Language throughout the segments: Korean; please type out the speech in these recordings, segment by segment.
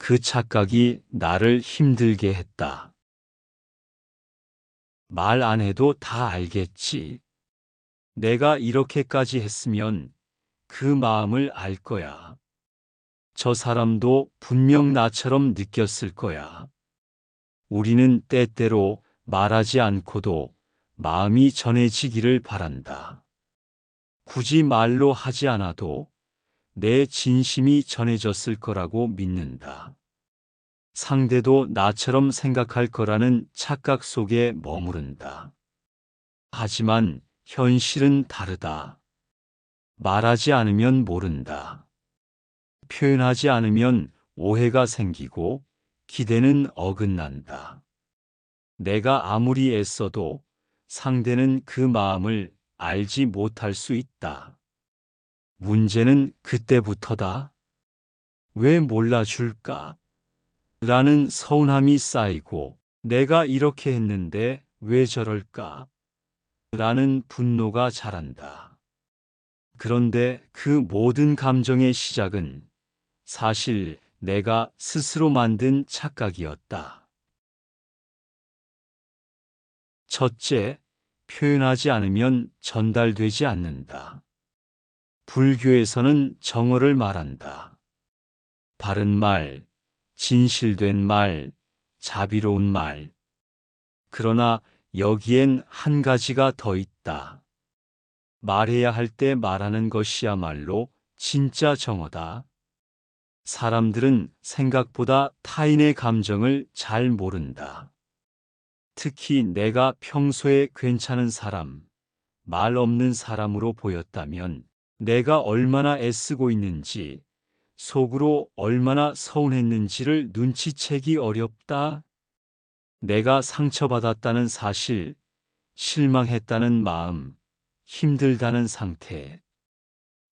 그 착각이 나를 힘들게 했다. 말 안 해도 다 알겠지. 내가 이렇게까지 했으면 그 마음을 알 거야. 저 사람도 분명 나처럼 느꼈을 거야. 우리는 때때로 말하지 않고도 마음이 전해지기를 바란다. 굳이 말로 하지 않아도 내 진심이 전해졌을 거라고 믿는다. 상대도 나처럼 생각할 거라는 착각 속에 머무른다. 하지만 현실은 다르다. 말하지 않으면 모른다. 표현하지 않으면 오해가 생기고 기대는 어긋난다. 내가 아무리 애써도 상대는 그 마음을 알지 못할 수 있다. 문제는 그때부터다. 왜 몰라줄까? 라는 서운함이 쌓이고 내가 이렇게 했는데 왜 저럴까? 라는 분노가 자란다. 그런데 그 모든 감정의 시작은 사실 내가 스스로 만든 착각이었다. 첫째, 표현하지 않으면 전달되지 않는다. 불교에서는 정어를 말한다. 바른 말, 진실된 말, 자비로운 말. 그러나 여기엔 한 가지가 더 있다. 말해야 할 때 말하는 것이야말로 진짜 정어다. 사람들은 생각보다 타인의 감정을 잘 모른다. 특히 내가 평소에 괜찮은 사람, 말 없는 사람으로 보였다면 내가 얼마나 애쓰고 있는지, 속으로 얼마나 서운했는지를 눈치채기 어렵다. 내가 상처받았다는 사실, 실망했다는 마음, 힘들다는 상태.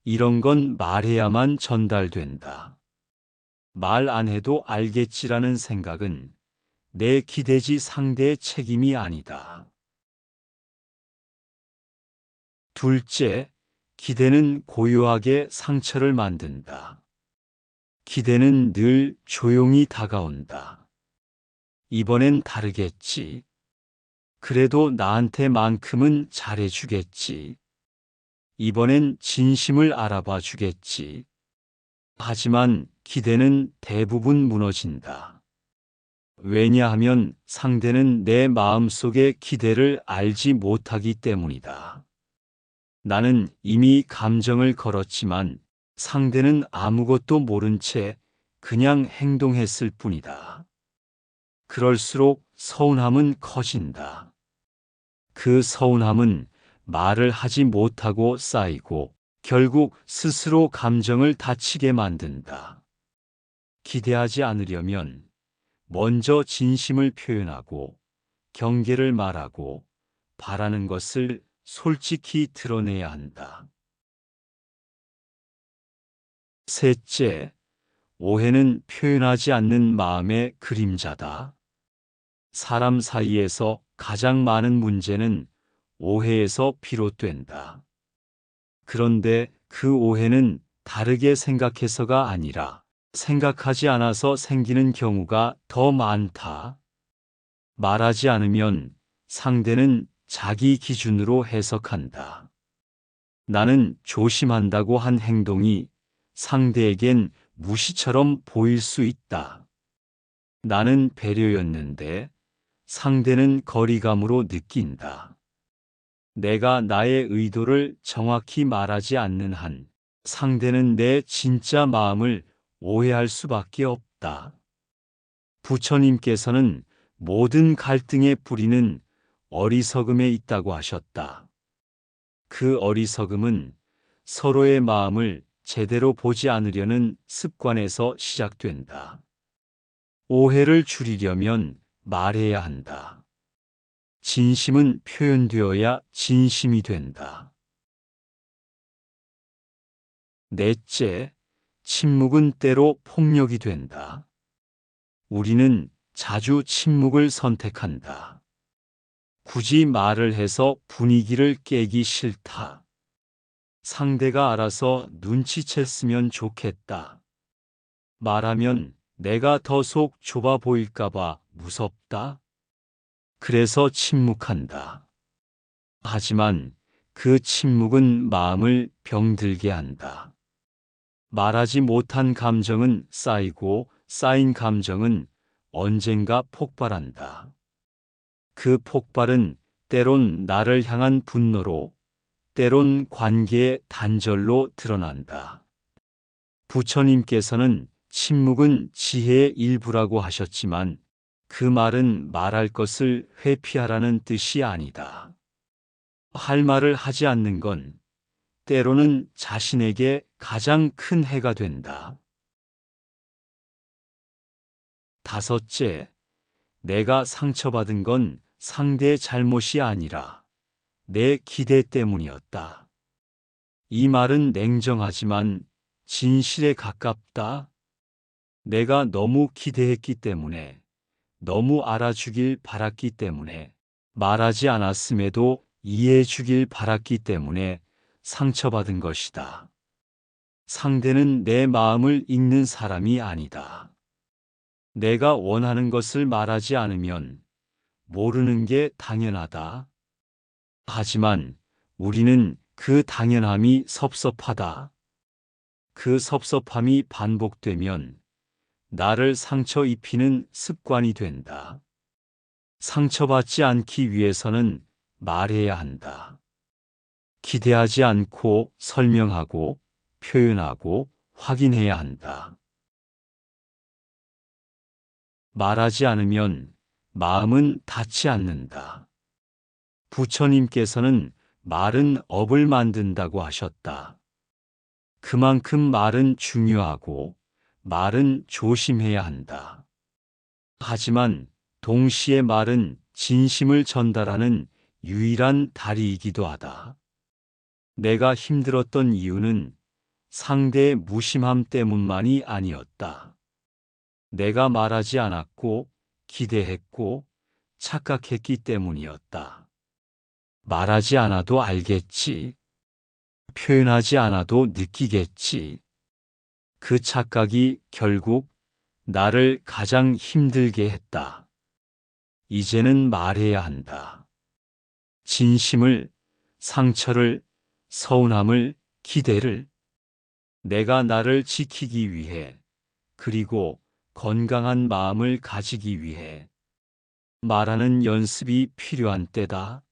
이런 건 말해야만 전달된다. 말 안 해도 알겠지라는 생각은 내 기대지 상대의 책임이 아니다. 둘째, 기대는 고요하게 상처를 만든다. 기대는 늘 조용히 다가온다. 이번엔 다르겠지. 그래도 나한테만큼은 잘해주겠지. 이번엔 진심을 알아봐 주겠지. 하지만 기대는 대부분 무너진다. 왜냐하면 상대는 내 마음속의 기대를 알지 못하기 때문이다. 나는 이미 감정을 걸었지만 상대는 아무것도 모른 채 그냥 행동했을 뿐이다. 그럴수록 서운함은 커진다. 그 서운함은 말을 하지 못하고 쌓이고 결국 스스로 감정을 다치게 만든다. 기대하지 않으려면 먼저 진심을 표현하고 경계를 말하고 바라는 것을 솔직히 드러내야 한다. 셋째, 오해는 표현하지 않는 마음의 그림자다. 사람 사이에서 가장 많은 문제는 오해에서 비롯된다. 그런데 그 오해는 다르게 생각해서가 아니라 생각하지 않아서 생기는 경우가 더 많다. 말하지 않으면 상대는 자기 기준으로 해석한다. 나는 조심한다고 한 행동이 상대에겐 무시처럼 보일 수 있다. 나는 배려였는데 상대는 거리감으로 느낀다. 내가 나의 의도를 정확히 말하지 않는 한 상대는 내 진짜 마음을 오해할 수밖에 없다. 부처님께서는 모든 갈등의 뿌리는 어리석음에 있다고 하셨다. 그 어리석음은 서로의 마음을 제대로 보지 않으려는 습관에서 시작된다. 오해를 줄이려면 말해야 한다. 진심은 표현되어야 진심이 된다. 넷째, 침묵은 때로 폭력이 된다. 우리는 자주 침묵을 선택한다. 굳이 말을 해서 분위기를 깨기 싫다. 상대가 알아서 눈치챘으면 좋겠다. 말하면 내가 더 속 좁아 보일까봐 무섭다. 그래서 침묵한다. 하지만 그 침묵은 마음을 병들게 한다. 말하지 못한 감정은 쌓이고 쌓인 감정은 언젠가 폭발한다. 그 폭발은 때론 나를 향한 분노로, 때론 관계의 단절로 드러난다. 부처님께서는 침묵은 지혜의 일부라고 하셨지만 그 말은 말할 것을 회피하라는 뜻이 아니다. 할 말을 하지 않는 건 때로는 자신에게 가장 큰 해가 된다. 다섯째, 내가 상처받은 건 상대의 잘못이 아니라 내 기대 때문이었다. 이 말은 냉정하지만 진실에 가깝다. 내가 너무 기대했기 때문에, 너무 알아주길 바랐기 때문에, 말하지 않았음에도 이해해 주길 바랐기 때문에 상처받은 것이다. 상대는 내 마음을 읽는 사람이 아니다. 내가 원하는 것을 말하지 않으면 모르는 게 당연하다. 하지만 우리는 그 당연함이 섭섭하다. 그 섭섭함이 반복되면 나를 상처 입히는 습관이 된다. 상처받지 않기 위해서는 말해야 한다. 기대하지 않고 설명하고 표현하고 확인해야 한다. 말하지 않으면 마음은 닿지 않는다. 부처님께서는 말은 업을 만든다고 하셨다. 그만큼 말은 중요하고 말은 조심해야 한다. 하지만 동시에 말은 진심을 전달하는 유일한 다리이기도 하다. 내가 힘들었던 이유는 상대의 무심함 때문만이 아니었다. 내가 말하지 않았고 기대했고 착각했기 때문이었다. 말하지 않아도 알겠지. 표현하지 않아도 느끼겠지. 그 착각이 결국 나를 가장 힘들게 했다. 이제는 말해야 한다. 진심을, 상처를, 서운함을, 기대를. 내가 나를 지키기 위해, 그리고 건강한 마음을 가지기 위해 말하는 연습이 필요한 때다.